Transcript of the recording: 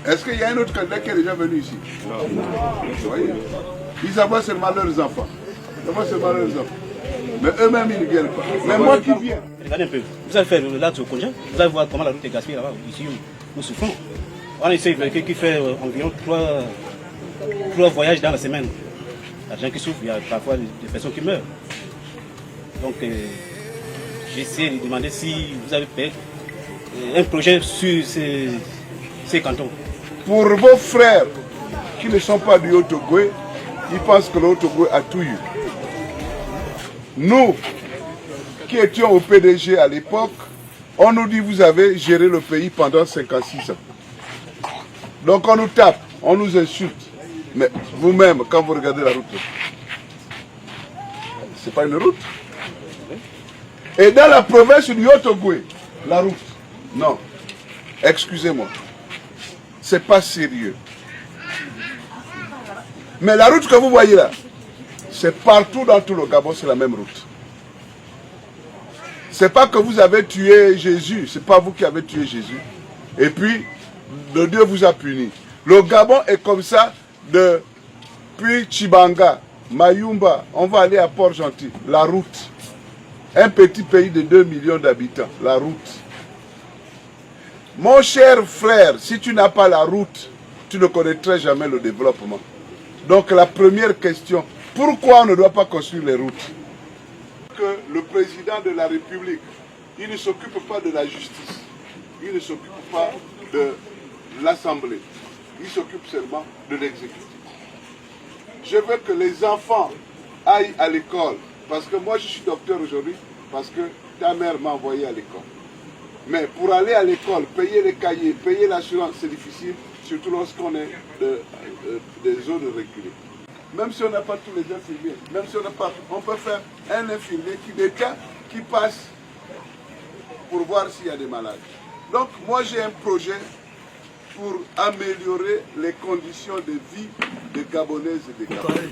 Est-ce qu'il y a un autre candidat qui est déjà venu ici? Non. Ils envoient seulement leurs enfants. Mais eux-mêmes, ils ne viennent pas. Mais moi qui viens. Regardez un peu. Vous allez faire le lac au Konja. Vous allez voir comment la route est gaspillée là-bas. Ici, nous souffrons. On essaie de quelqu'un qui fait environ 3 voyages dans la semaine. Il y a des gens qui souffrent, il y a parfois des personnes qui meurent. Donc, j'essaie de demander si vous avez fait un projet sur ces cantons. Pour vos frères qui ne sont pas du Haut-Ogooué, ils pensent que le Haut-Ogooué a tout eu. Nous, qui étions au PDG à l'époque, on nous dit vous avez géré le pays pendant 56 ans. Donc on nous tape, on nous insulte. Mais vous-même, quand vous regardez la route, c'est pas une route. Et dans la province du Haut-Ogooué, la route, non, excusez-moi, c'est pas sérieux. Mais la route que vous voyez là, c'est partout dans tout le Gabon, c'est la même route. C'est pas que vous avez tué Jésus, c'est pas vous qui avez tué Jésus. Et puis, le Dieu vous a puni. Le Gabon est comme ça depuis Chibanga, Mayumba, on va aller à Port-Gentil, la route. Un petit pays de 2 millions d'habitants, la route. Mon cher frère, si tu n'as pas la route, tu ne connaîtras jamais le développement. Donc la première question, pourquoi on ne doit pas construire les routes? Que le président de la République, il ne s'occupe pas de la justice, il ne s'occupe pas de l'Assemblée, il s'occupe seulement de l'exécutif. Je veux que les enfants aillent à l'école, parce que moi je suis docteur aujourd'hui, parce que ta mère m'a envoyé à l'école. Mais pour aller à l'école, payer les cahiers, payer l'assurance, c'est difficile, surtout lorsqu'on est des zones reculées. Même si on n'a pas tous les infirmiers, même si on n'a pas, on peut faire un infirmier qui passe pour voir s'il y a des malades. Donc moi j'ai un projet pour améliorer les conditions de vie des Gabonaises et des Gabonais.